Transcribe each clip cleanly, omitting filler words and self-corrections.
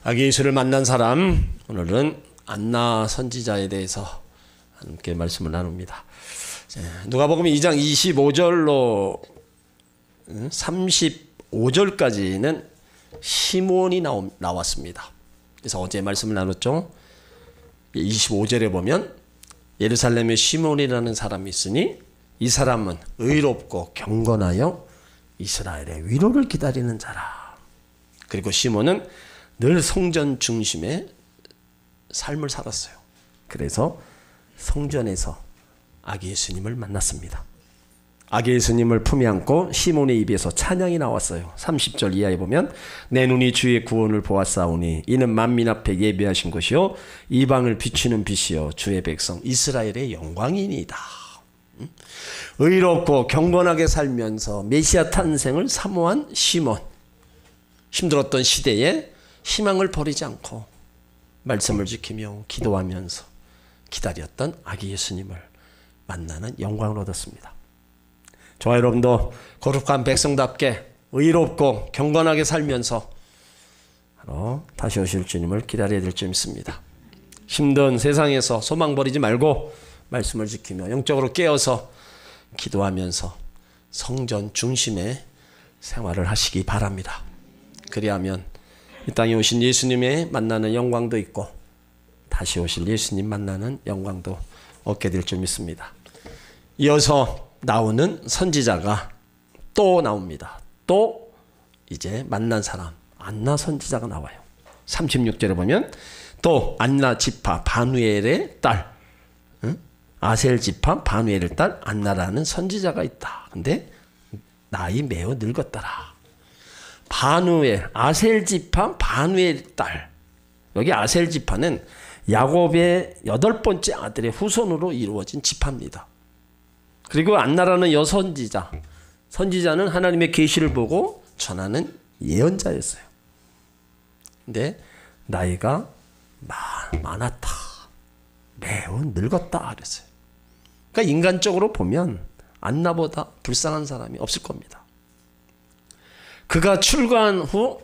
아기 예수를 만난 사람, 오늘은 안나 선지자에 대해서 함께 말씀을 나눕니다. 누가복음 2장 25절로 35절까지는 시몬이 나왔습니다. 그래서 어제 말씀을 나눴죠. 25절에 보면 예루살렘에 시몬이라는 사람이 있으니 이 사람은 의롭고 경건하여 이스라엘의 위로를 기다리는 자라. 그리고 시몬은 늘 성전 중심의 삶을 살았어요. 그래서 성전에서 아기 예수님을 만났습니다. 아기 예수님을 품에 안고 시몬의 입에서 찬양이 나왔어요. 30절 이하에 보면 내 눈이 주의 구원을 보았사오니 이는 만민 앞에 예비하신 것이요 이방을 비추는 빛이요 주의 백성 이스라엘의 영광이니이다. 의롭고 경건하게 살면서 메시아 탄생을 사모한 시몬, 힘들었던 시대에 희망을 버리지 않고 말씀을 지키며 기도하면서 기다렸던 아기 예수님을 만나는 영광을 얻었습니다. 저와 여러분도 거룩한 백성답게 의롭고 경건하게 살면서 바로 다시 오실 주님을 기다려야 될 줄 믿습니다. 힘든 세상에서 소망 버리지 말고 말씀을 지키며 영적으로 깨어서 기도하면서 성전 중심의 생활을 하시기 바랍니다. 그리하면 이 땅에 오신 예수님의 만나는 영광도 있고 다시 오실 예수님 만나는 영광도 얻게 될 줄 믿습니다. 이어서 나오는 선지자가 또 나옵니다. 또 이제 만난 사람 안나 선지자가 나와요. 36절에 보면 또 안나 지파 바누엘의 딸 아셀 지파 바누엘의 딸 안나라는 선지자가 있다. 근데 나이 매우 늙었더라. 바누엘, 아셀 지파 바누엘의 딸. 여기 아셀 지파는 야곱의 8번째 아들의 후손으로 이루어진 지파입니다. 그리고 안나라는 여선지자. 선지자는 하나님의 계시를 보고 전하는 예언자였어요. 근데 나이가 많았다. 매우 늙었다 그랬어요. 그러니까 인간적으로 보면 안나보다 불쌍한 사람이 없을 겁니다. 그가 출가한 후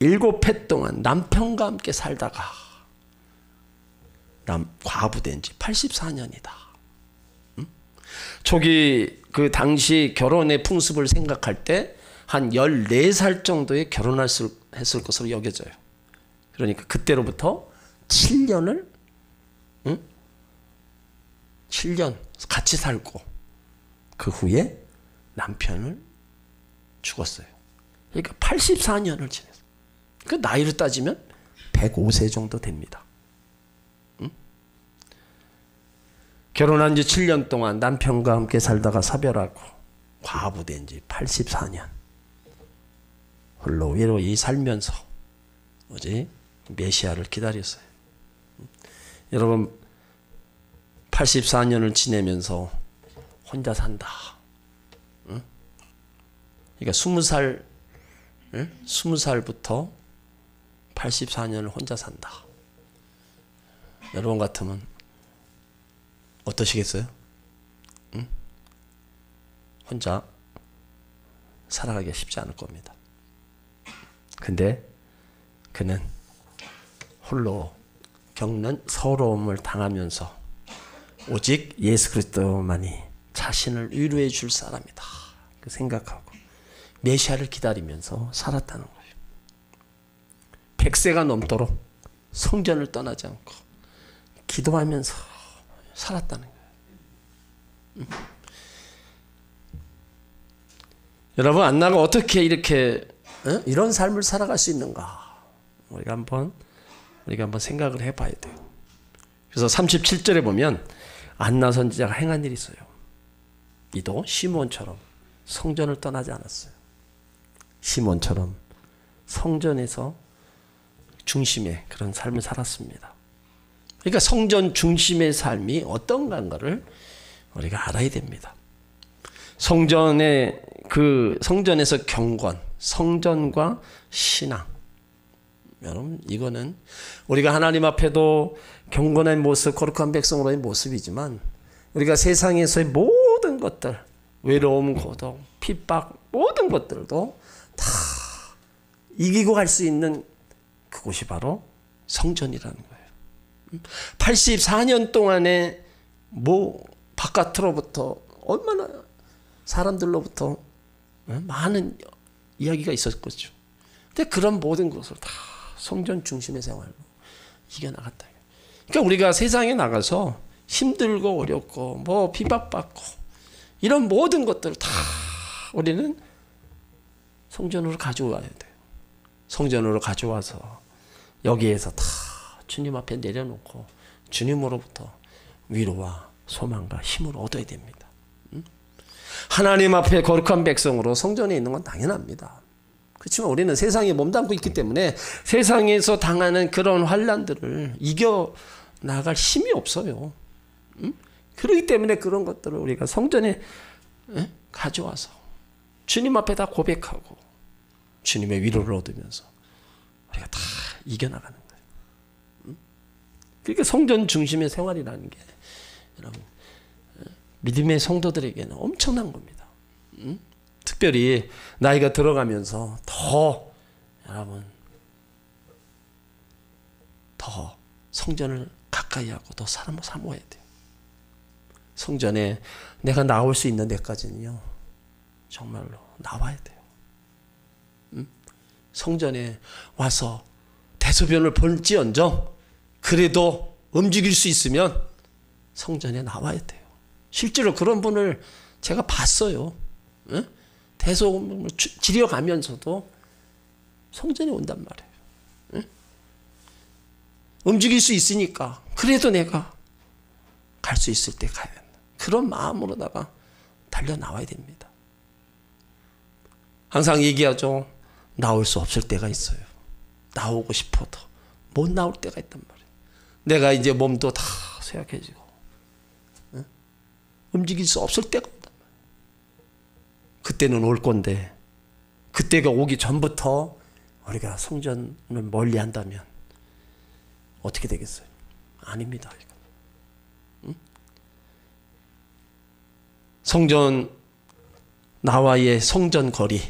7해 동안 남편과 함께 살다가 과부된 지 84년이다. 초기 그 당시 결혼의 풍습을 생각할 때 한 14살 정도에 결혼했을 것으로 여겨져요. 그러니까 그때로부터 7년 같이 살고 그 후에 남편을 죽었어요. 그러니까 84년을 지냈어요. 그 나이로 따지면 105세 정도 됩니다. 결혼한 지 7년 동안 남편과 함께 살다가 사별하고 과부된 지 84년 홀로 외로이 살면서 뭐지? 메시아를 기다렸어요. 여러분 84년을 지내면서 혼자 산다. 그러니까 20살부터 84년을 혼자 산다. 여러분 같으면 어떠시겠어요? 혼자 살아가기가 쉽지 않을 겁니다. 근데 그는 홀로 겪는 서러움을 당하면서 오직 예수 그리스도만이 자신을 위로해 줄 사람이다. 그 생각하고 메시아를 기다리면서 살았다는 거예요. 100세가 넘도록 성전을 떠나지 않고 기도하면서 살았다는 거예요. 여러분 안나가 어떻게 이렇게 이런 삶을 살아갈 수 있는가? 우리가 한번 생각을 해봐야 돼요. 그래서 37절에 보면 안나 선지자가 행한 일이 있어요. 이도 시몬처럼 성전을 떠나지 않았어요. 시몬처럼 성전에서 중심의 그런 삶을 살았습니다. 그러니까 성전 중심의 삶이 어떤가를 우리가 알아야 됩니다. 성전에서 경건, 성전과 신앙. 여러분 이거는 우리가 하나님 앞에도 경건한 모습, 거룩한 백성으로의 모습이지만 우리가 세상에서의 모든 것들, 외로움, 고독, 핍박 모든 것들도 다 이기고 갈 수 있는 그곳이 바로 성전이라는 거예요. 84년 동안에 바깥으로부터 얼마나 사람들로부터 많은 이야기가 있었겠죠. 근데 그런 모든 것을 다 성전 중심의 생활로 이겨나갔다. 그러니까 우리가 세상에 나가서 힘들고 어렵고 비박받고 이런 모든 것들을 다 우리는 성전으로 가져와야 돼요. 성전으로 가져와서 여기에서 다 주님 앞에 내려놓고 주님으로부터 위로와 소망과 힘을 얻어야 됩니다. 하나님 앞에 거룩한 백성으로 성전에 있는 건 당연합니다. 그렇지만 우리는 세상에 몸담고 있기 때문에 세상에서 당하는 그런 환난들을 이겨나갈 힘이 없어요. 그렇기 때문에 그런 것들을 우리가 성전에 가져와서 주님 앞에 다 고백하고 주님의 위로를 얻으면서 우리가 다 이겨나가는 거예요. 그러니까 성전 중심의 생활이라는 게 여러분 믿음의 성도들에게는 엄청난 겁니다. 특별히 나이가 들어가면서 여러분 더 성전을 가까이 하고 더 사모해야 돼요. 성전에 내가 나올 수 있는 데까지는요 정말로 나와야 돼요. 성전에 와서 대소변을 볼지언정 그래도 움직일 수 있으면 성전에 나와야 돼요. 실제로 그런 분을 제가 봤어요. 대소변을 지려가면서도 성전에 온단 말이에요. 움직일 수 있으니까 그래도 내가 갈 수 있을 때 가야 된다. 그런 마음으로다가 달려나와야 됩니다. 항상 얘기하죠. 나올 수 없을 때가 있어요. 나오고 싶어도 못 나올 때가 있단 말이에요. 내가 이제 몸도 다 쇠약해지고 움직일 수 없을 때가 있단 말이에요. 그때는 올 건데 그때가 오기 전부터 우리가 성전을 멀리 한다면 어떻게 되겠어요? 아닙니다. 성전 나와의 성전 거리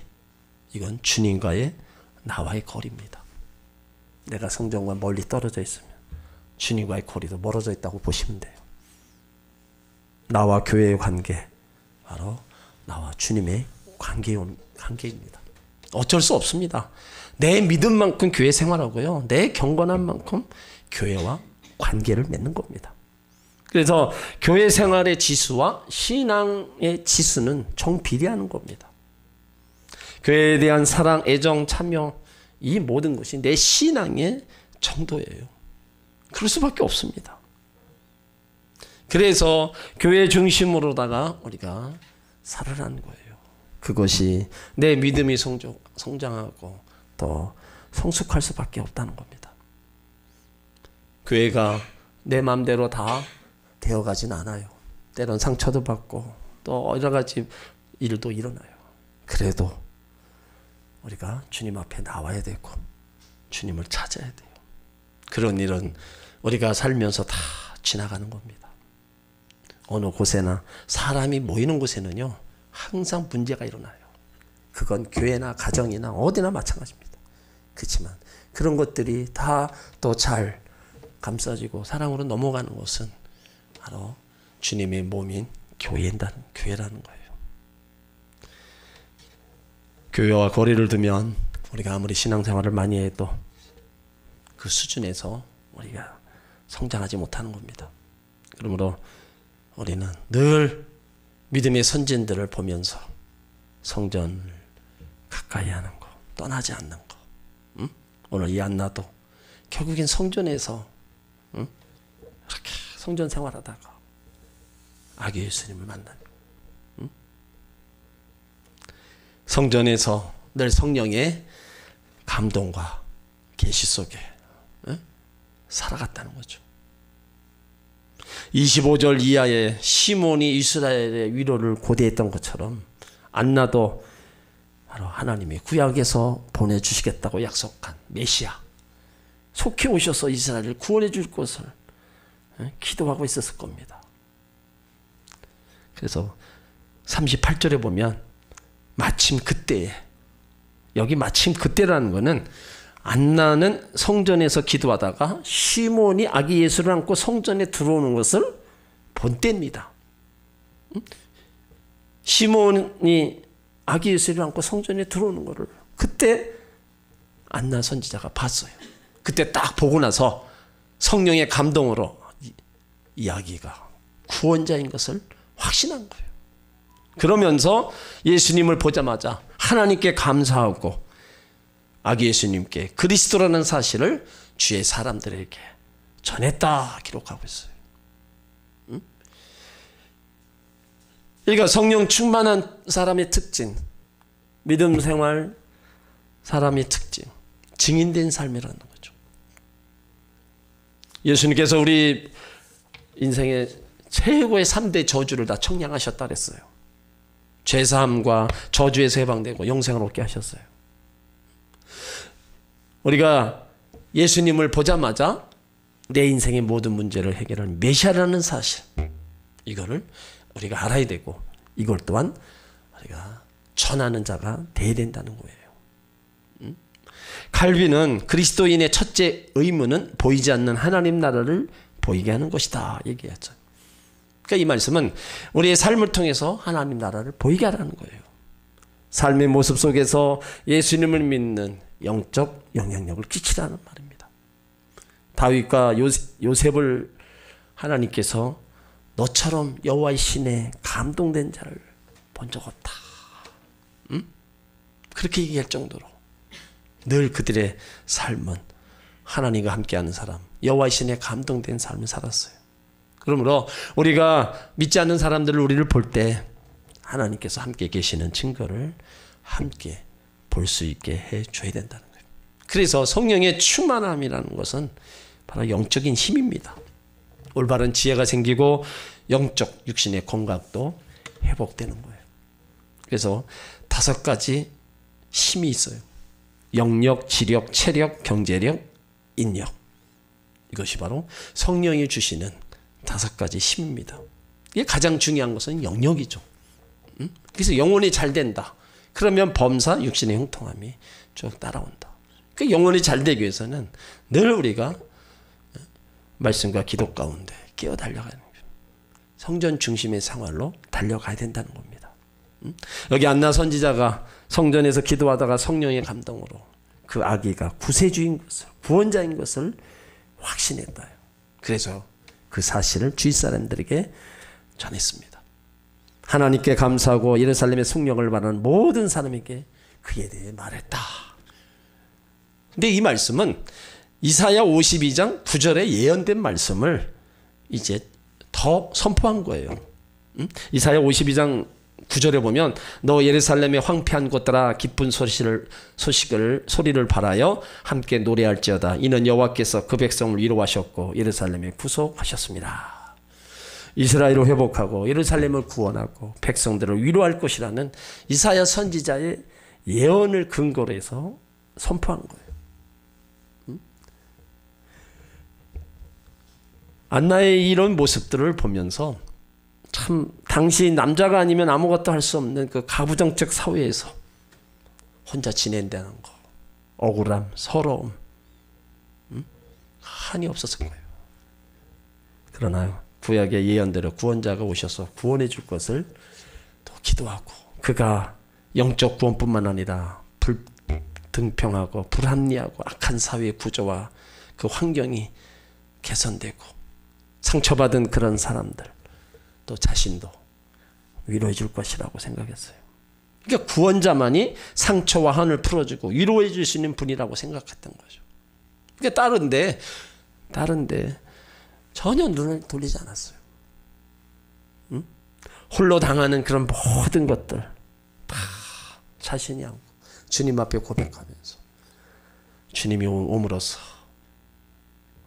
이건 주님과의 나와의 거리입니다. 내가 성전과 멀리 떨어져 있으면 주님과의 거리도 멀어져 있다고 보시면 돼요. 나와 교회의 관계 바로 나와 주님의 관계입니다. 어쩔 수 없습니다. 내 믿음만큼 교회 생활하고요. 내 경건한 만큼 교회와 관계를 맺는 겁니다. 그래서 교회 생활의 지수와 신앙의 지수는 정비례하는 겁니다. 교회에 대한 사랑, 애정, 참여 이 모든 것이 내 신앙의 정도예요. 그럴 수밖에 없습니다. 그래서 교회 중심으로다가 우리가 살아가는 거예요. 그것이 내 믿음이 성장하고 더 성숙할 수밖에 없다는 겁니다. 교회가 내 마음대로 다 되어가진 않아요. 때론 상처도 받고 또 여러 가지 일도 일어나요. 그래도 우리가 주님 앞에 나와야 되고 주님을 찾아야 돼요. 그런 일은 우리가 살면서 다 지나가는 겁니다. 어느 곳에나 사람이 모이는 곳에는요 항상 문제가 일어나요. 그건 교회나 가정이나 어디나 마찬가지입니다. 그렇지만 그런 것들이 다 또 잘 감싸지고 사랑으로 넘어가는 것은 바로 주님의 몸인 교회라는 거예요. 교회와 거리를 두면 우리가 아무리 신앙생활을 많이 해도 그 수준에서 우리가 성장하지 못하는 겁니다. 그러므로 우리는 늘 믿음의 선진들을 보면서 성전을 가까이 하는 거, 떠나지 않는 거. 오늘 이 안나도 결국엔 성전에서 이렇게 성전 생활하다가 아기 예수님을 만나요. 성전에서 늘 성령의 감동과 계시 속에 살아갔다는 거죠. 25절 이하의 시몬이 이스라엘의 위로를 고대했던 것처럼 안나도 바로 하나님이 구약에서 보내주시겠다고 약속한 메시아 속히 오셔서 이스라엘을 구원해 줄 것을 기도하고 있었을 겁니다. 그래서 38절에 보면 마침 그때에, 여기 마침 그때라는 것은 안나는 성전에서 기도하다가 시몬이 아기 예수를 안고 성전에 들어오는 것을 본 때입니다. 시몬이 아기 예수를 안고 성전에 들어오는 것을 그때 안나 선지자가 봤어요. 그때 딱 보고 나서 성령의 감동으로 이 아기가 구원자인 것을 확신한 거예요. 그러면서 예수님을 보자마자 하나님께 감사하고 아기 예수님께 그리스도라는 사실을 주의 사람들에게 전했다 기록하고 있어요. 그러니까 성령 충만한 사람의 특징, 믿음 생활 사람의 특징, 증인된 삶이라는 거죠. 예수님께서 우리 인생의 최고의 3대 저주를 다 청량하셨다 그랬어요. 죄사함과 저주에서 해방되고 영생을 얻게 하셨어요. 우리가 예수님을 보자마자 내 인생의 모든 문제를 해결할 메시아라는 사실, 이거를 우리가 알아야 되고 이걸 또한 우리가 전하는 자가 돼야 된다는 거예요. 칼빈은 그리스도인의 첫째 의무는 보이지 않는 하나님 나라를 보이게 하는 것이다 얘기했죠. 그러니까 이 말씀은 우리의 삶을 통해서 하나님 나라를 보이게 하라는 거예요. 삶의 모습 속에서 예수님을 믿는 영적 영향력을 끼치라는 말입니다. 다윗과 요셉을 하나님께서 너처럼 여호와의 신에 감동된 자를 본 적 없다. 그렇게 얘기할 정도로 늘 그들의 삶은 하나님과 함께하는 사람, 여호와의 신에 감동된 삶을 살았어요. 그러므로 우리가 믿지 않는 사람들을 우리를 볼 때 하나님께서 함께 계시는 증거를 함께 볼 수 있게 해줘야 된다는 거예요. 그래서 성령의 충만함이라는 것은 바로 영적인 힘입니다. 올바른 지혜가 생기고 영적 육신의 건강도 회복되는 거예요. 그래서 5가지 힘이 있어요. 영력, 지력, 체력, 경제력, 인력. 이것이 바로 성령이 주시는 5가지 힘입니다. 이게 가장 중요한 것은 영력이죠. 그래서 영혼이 잘 된다. 그러면 범사, 육신의 형통함이 쭉 따라온다. 그 영혼이 잘 되기 위해서는 늘 우리가 말씀과 기도 가운데 끼어 달려가는 거예요. 성전 중심의 생활로 달려가야 된다는 겁니다. 여기 안나 선지자가 성전에서 기도하다가 성령의 감동으로 그 아기가 구세주인 것을, 구원자인 것을 확신했다. 그래서 그 사실을 주위 사람들에게 전했습니다. 하나님께 감사하고 예루살렘의 승령을 바라는 모든 사람에게 그에 대해 말했다. 근데 이 말씀은 이사야 52장 9절에 예언된 말씀을 이제 더 선포한 거예요. 이사야 52장 9절에 보면 너 예루살렘의 황폐한 곳들아 기쁜 소리를 발하여 함께 노래할지어다. 이는 여호와께서 그 백성을 위로하셨고 예루살렘에 구속하셨습니다. 이스라엘을 회복하고 예루살렘을 구원하고 백성들을 위로할 것이라는 이사야 선지자의 예언을 근거로 해서 선포한 거예요. 안나의 이런 모습들을 보면서 참 당시 남자가 아니면 아무것도 할 수 없는 그 가부장적 사회에서 혼자 지낸다는 거, 억울함, 서러움, 한이 없었을 거예요. 그러나 구약의 예언대로 구원자가 오셔서 구원해 줄 것을 또 기도하고 그가 영적 구원뿐만 아니라 불등평하고 불합리하고 악한 사회의 구조와 그 환경이 개선되고 상처받은 그런 사람들 또 자신도 위로해 줄 것이라고 생각했어요. 그러니까 구원자만이 상처와 한을 풀어주고 위로해 줄 수 있는 분이라고 생각했던 거죠. 그러니까 다른데 전혀 눈을 돌리지 않았어요. 홀로 당하는 그런 모든 것들 다 자신이 하고 주님 앞에 고백하면서 주님이 옴으로써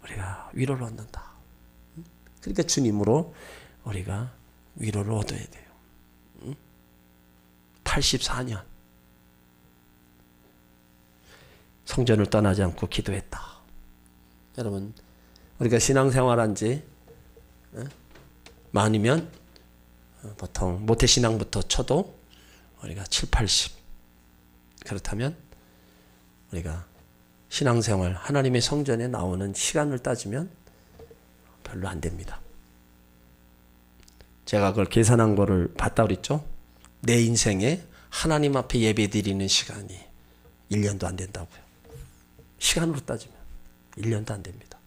우리가 위로를 얻는다. 그러니까 주님으로 우리가 위로를 얻어야 돼요. 84년 성전을 떠나지 않고 기도했다. 여러분 우리가 신앙생활한 지 많으면 보통 모태신앙부터 쳐도 우리가 7, 80 그렇다면 우리가 신앙생활, 하나님의 성전에 나오는 시간을 따지면 별로 안 됩니다. 제가 그걸 계산한 거를 봤다 그랬죠. 내 인생에 하나님 앞에 예배 드리는 시간이 1년도 안 된다고요. 시간으로 따지면 1년도 안 됩니다.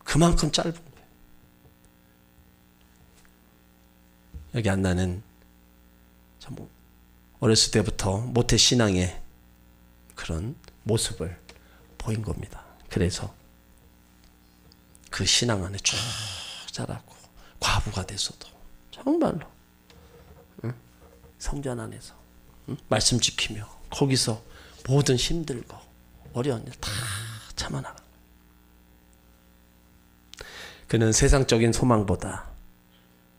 그만큼 짧은 거예요. 여기 안나는 참 어렸을 때부터 모태신앙의 그런 모습을 보인 겁니다. 그래서 그 신앙 안에 쭉 자라고 과부가 돼서도 정말로 성전 안에서 말씀 지키며 거기서 모든 힘들고 어려운 일 다 참아나가는 거예요. 그는 세상적인 소망보다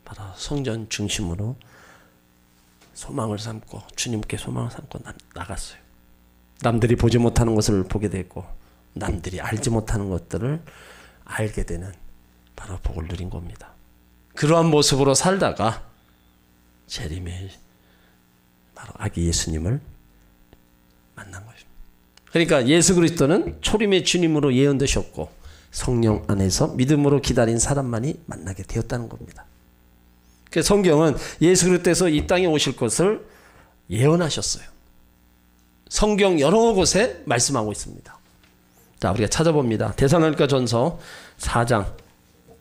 바로 성전 중심으로 소망을 삼고 주님께 소망을 삼고 나갔어요. 남들이 보지 못하는 것을 보게 되고 남들이 알지 못하는 것들을 알게 되는 바로 복을 누린 겁니다. 그러한 모습으로 살다가 재림의 바로 아기 예수님을 만난 거예요. 그러니까 예수 그리스도는 초림의 주님으로 예언되셨고 성령 안에서 믿음으로 기다린 사람만이 만나게 되었다는 겁니다. 그 성경은 예수 그리스도께서 이 땅에 오실 것을 예언하셨어요. 성경 여러 곳에 말씀하고 있습니다. 자, 우리가 찾아봅니다. 데살로니가 전서 4장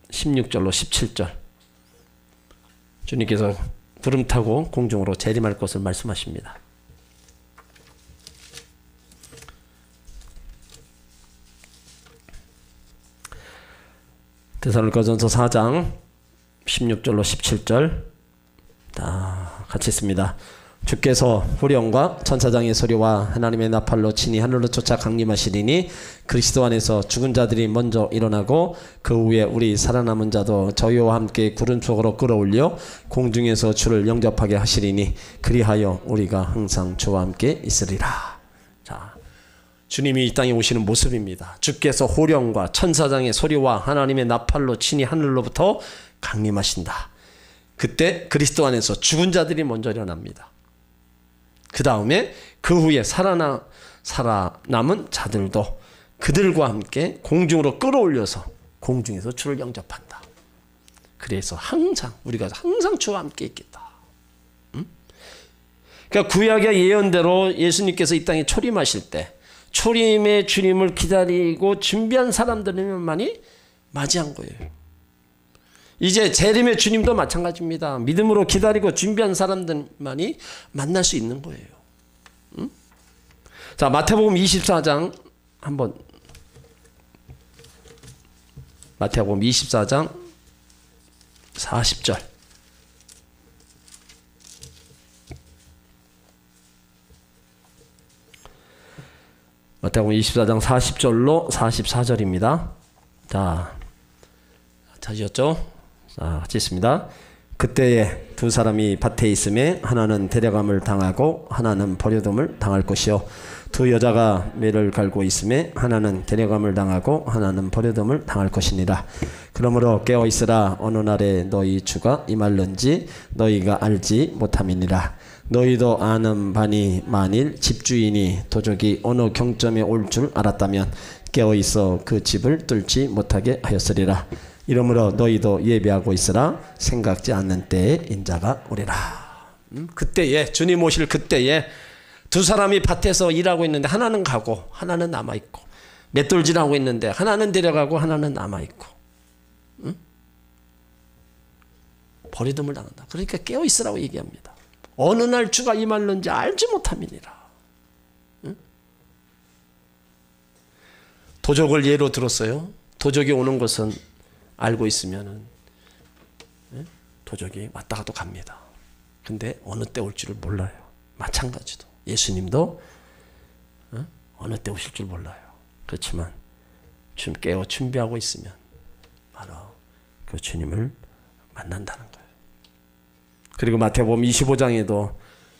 16절로 17절. 주님께서 구름 타고 공중으로 재림할 것을 말씀하십니다. 데살로니가 전서 4장 16절로 17절. 다 같이 있습니다. 주께서 후령과 천사장의 소리와 하나님의 나팔로 친히 하늘로 쫓아 강림하시리니 그리스도 안에서 죽은 자들이 먼저 일어나고 그 후에 우리 살아남은 자도 저희와 함께 구름 속으로 끌어올려 공중에서 주를 영접하게 하시리니 그리하여 우리가 항상 주와 함께 있으리라. 자, 주님이 이 땅에 오시는 모습입니다. 주께서 호령과 천사장의 소리와 하나님의 나팔로 친히 하늘로부터 강림하신다. 그때 그리스도 안에서 죽은 자들이 먼저 일어납니다. 그 다음에 그 후에 살아남은 자들도 그들과 함께 공중으로 끌어올려서 공중에서 주를 영접한다. 그래서 항상 우리가 항상 주와 함께 있겠다. 그러니까 구약의 예언대로 예수님께서 이 땅에 초림하실 때 초림의 주님을 기다리고 준비한 사람들만이 맞이한 거예요. 이제 재림의 주님도 마찬가지입니다. 믿음으로 기다리고 준비한 사람들만이 만날 수 있는 거예요. 응? 자, 마태복음 24장 한번 마태복음 24장 40절. 마태복음 24장 40절로 44절입니다. 자, 찾으셨죠? 자, 같이 있습니다. 그때에 두 사람이 밭에 있음에 하나는 데려감을 당하고 하나는 버려둠을 당할 것이요 두 여자가 매를 갈고 있음에 하나는 데려감을 당하고 하나는 버려둠을 당할 것이니라. 그러므로 깨어 있으라. 어느 날에 너희 주가 임할는지 너희가 알지 못함이니라. 너희도 아는 바니 만일 집주인이 도적이 어느 경점에 올 줄 알았다면 깨어 있어 그 집을 뚫지 못하게 하였으리라. 이러므로 너희도 예비하고 있으라. 생각지 않는 때에 인자가 오리라. 그때에 주님 오실 그때에 두 사람이 밭에서 일하고 있는데 하나는 가고 하나는 남아있고 맷돌질하고 있는데 하나는 데려가고 하나는 남아있고 버리둠을 당한다. 그러니까 깨어있으라고 얘기합니다. 어느 날 주가 임할는지 알지 못함이니라. 도적을 예로 들었어요. 도적이 오는 것은 알고 있으면은 도적이 왔다가도 갑니다. 근데 어느 때 올 줄을 몰라요. 마찬가지도 예수님도 어느 때 오실 줄 몰라요. 그렇지만 지금 깨어 준비하고 있으면 바로 그 주님을 만난다는 거예요. 그리고 마태복음 25장에도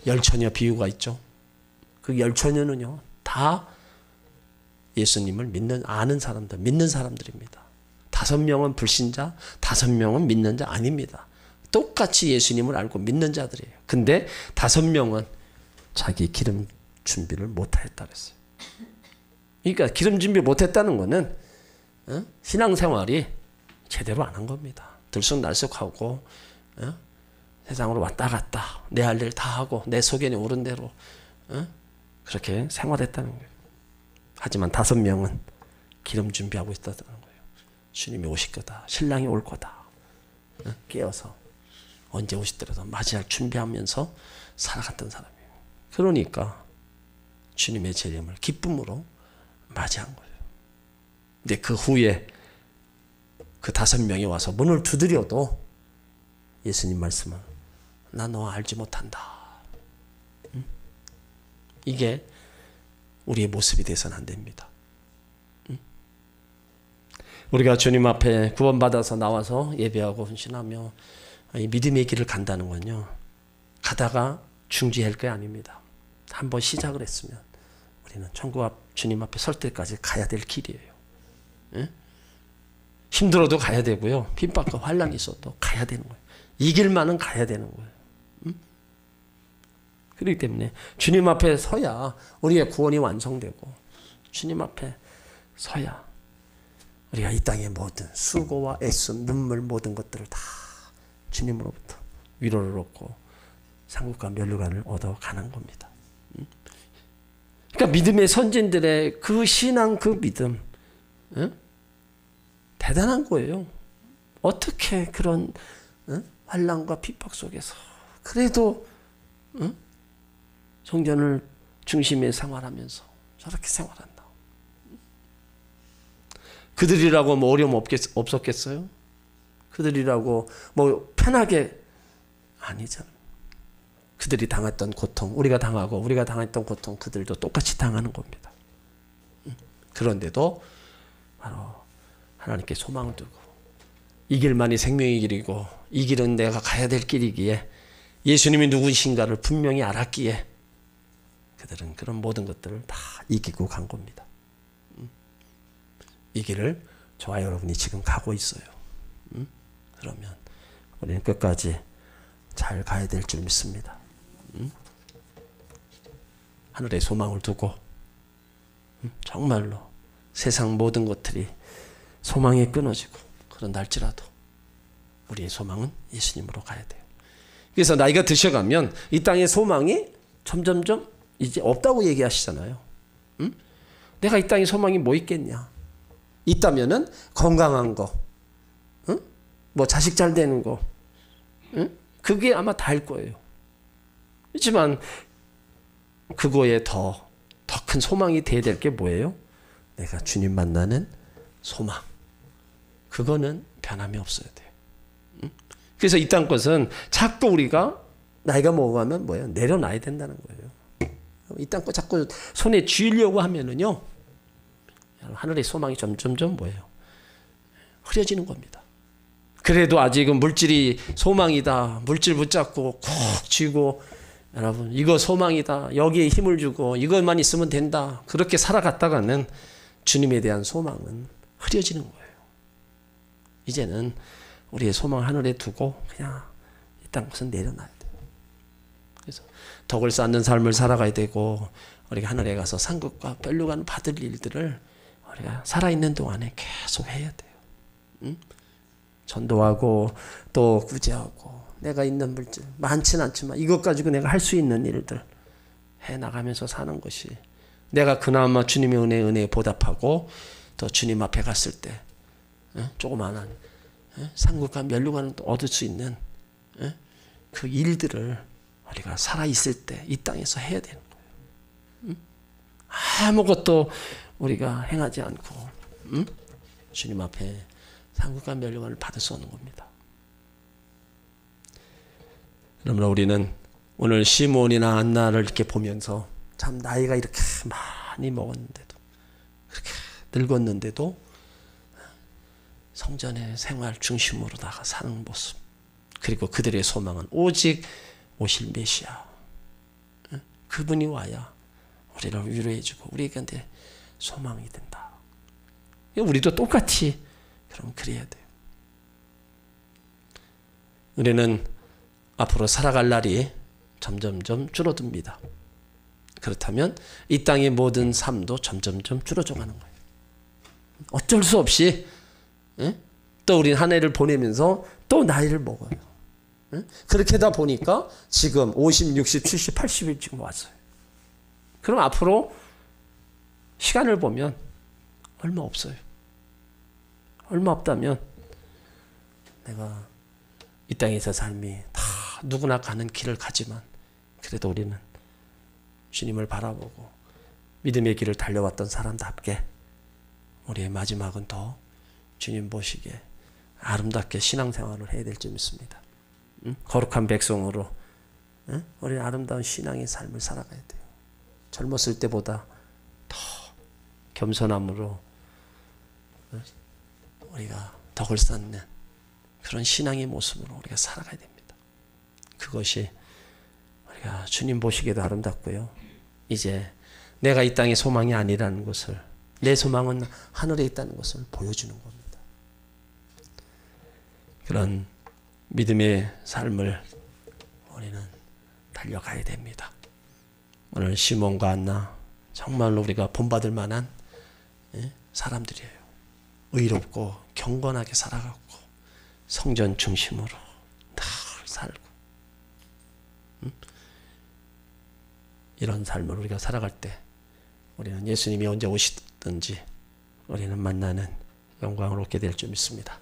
열처녀 비유가 있죠. 그 열처녀는요 다 예수님을 아는 사람들, 믿는 사람들입니다. 5명은 불신자, 5명은 믿는 자 아닙니다. 똑같이 예수님을 알고 믿는 자들이에요. 근데 5명은 자기 기름 준비를 못하였다 그랬어요. 그러니까 기름 준비 못했다는 거는 신앙생활이 제대로 안 한 겁니다. 들쑥날쑥하고 세상으로 왔다 갔다 내 할 일 다 하고 내 소견이 옳은 대로 그렇게 생활했다는 거예요. 하지만 5명은 기름 준비하고 있었다는 거예요. 주님이 오실 거다. 신랑이 올 거다. 깨어서 언제 오시더라도 맞이할 준비하면서 살아갔던 사람이에요. 그러니까 주님의 재림을 기쁨으로 맞이한 거예요. 근데 그 후에 그 5명이 와서 문을 두드려도 예수님 말씀은 나 너 알지 못한다. 이게 우리의 모습이 돼서는 안 됩니다. 우리가 주님 앞에 구원받아서 나와서 예배하고 헌신하며 이 믿음의 길을 간다는 건요, 가다가 중지할 게 아닙니다. 한번 시작을 했으면 우리는 천국 앞 주님 앞에 설 때까지 가야 될 길이에요. 힘들어도 가야 되고요. 핍박과 환난이 있어도 가야 되는 거예요. 이 길만은 가야 되는 거예요. 그렇기 때문에 주님 앞에 서야 우리의 구원이 완성되고, 주님 앞에 서야 우리가 이 땅의 모든 수고와 애씀, 눈물 모든 것들을 다 주님으로부터 위로를 얻고 상급과 면류관을 얻어가는 겁니다. 그러니까 믿음의 선진들의 그 신앙, 그 믿음, 대단한 거예요. 어떻게 그런 환난과 핍박 속에서 그래도 성전을 중심에 생활하면서 저렇게 생활한다. 그들이라고 뭐 어려움 없었겠어요? 그들이라고 뭐 편하게 아니잖아요. 그들이 당했던 고통, 우리가 당하고 우리가 당했던 고통, 그들도 똑같이 당하는 겁니다. 그런데도 바로 하나님께 소망을 두고 이 길만이 생명의 길이고 이 길은 내가 가야 될 길이기에 예수님이 누구신가를 분명히 알았기에 그들은 그런 모든 것들을 다 이기고 간 겁니다. 이 길을 저와 여러분이 지금 가고 있어요. 그러면 우리는 끝까지 잘 가야 될 줄 믿습니다. 하늘에 소망을 두고 정말로 세상 모든 것들이 소망이 끊어지고 그런다 할지라도 우리의 소망은 예수님으로 가야 돼요. 그래서 나이가 드셔가면 이 땅의 소망이 점점점 이제 없다고 얘기하시잖아요. 내가 이 땅에 소망이 뭐 있겠냐? 있다면은 건강한 거, 뭐 자식 잘 되는 거, 그게 아마 다일 거예요. 그렇지만 그거에 더 큰 소망이 돼야 될 게 뭐예요? 내가 주님 만나는 소망. 그거는 변함이 없어야 돼요. 그래서 이 땅 것은 자꾸 우리가 나이가 먹어가면 뭐예요? 내려놔야 된다는 거예요. 이 땅 것 자꾸 손에 쥐려고 하면은요, 하늘의 소망이 점점점 뭐예요? 흐려지는 겁니다. 그래도 아직은 물질이 소망이다. 물질 붙잡고 콕 쥐고, 여러분 이거 소망이다. 여기에 힘을 주고 이것만 있으면 된다. 그렇게 살아갔다가는 주님에 대한 소망은 흐려지는 거예요. 이제는 우리의 소망 하늘에 두고 그냥 이 땅 것은 내려놔야 돼요. 그래서 덕을 쌓는 삶을 살아가야 되고, 우리가 하늘에 가서 상급과 멸류관 받을 일들을 우리가 살아있는 동안에 계속 해야 돼요. 전도하고 또 구제하고 내가 있는 물질 많지는 않지만 이것 가지고 내가 할 수 있는 일들 해나가면서 사는 것이, 내가 그나마 주님의 은혜에 보답하고 또 주님 앞에 갔을 때 조그마한 상급과 면류관을 얻을 수 있는 그 일들을 우리가 살아있을 때 이 땅에서 해야 되는 거예요. 아무것도 우리가 행하지 않고 주님 앞에 상급과 면류관을 받을 수 없는 겁니다. 그러므로 우리는 오늘 시몬이나 안나를 이렇게 보면서 참 나이가 이렇게 많이 먹었는데도, 그렇게 늙었는데도 성전의 생활 중심으로다가 사는 모습, 그리고 그들의 소망은 오직 오실 메시아, 그분이 와야 우리를 위로해주고 우리에게 소망이 된다. 우리도 똑같이 그럼 그래야 돼요. 우리는 앞으로 살아갈 날이 점점점 줄어듭니다. 그렇다면 이 땅의 모든 삶도 점점점 줄어져 가는 거예요. 어쩔 수 없이 또 우린 한 해를 보내면서 또 나이를 먹어요. 그렇게 하다 보니까 지금 50, 60, 70, 80일 지금 왔어요. 그럼 앞으로 시간을 보면 얼마 없어요. 얼마 없다면 내가 이 땅에서 삶이 다 누구나 가는 길을 가지만 그래도 우리는 주님을 바라보고 믿음의 길을 달려왔던 사람답게 우리의 마지막은 더 주님 보시기에 아름답게 신앙생활을 해야 될 줄 믿습니다. 거룩한 백성으로 우리는 아름다운 신앙의 삶을 살아가야 돼요. 젊었을 때보다 더 겸손함으로 우리가 덕을 쌓는 그런 신앙의 모습으로 우리가 살아가야 됩니다. 그것이 우리가 주님 보시기에도 아름답고요. 이제 내가 이 땅의 소망이 아니라는 것을, 내 소망은 하늘에 있다는 것을 보여주는 겁니다. 그런 믿음의 삶을 우리는 달려가야 됩니다. 오늘 시몬과 안나 정말로 우리가 본받을 만한 사람들이에요. 의롭고 경건하게 살아가고 성전 중심으로 늘 살고 이런 삶을 우리가 살아갈 때 우리는 예수님이 언제 오시든지 우리는 만나는 영광을 얻게 될 줄 믿습니다.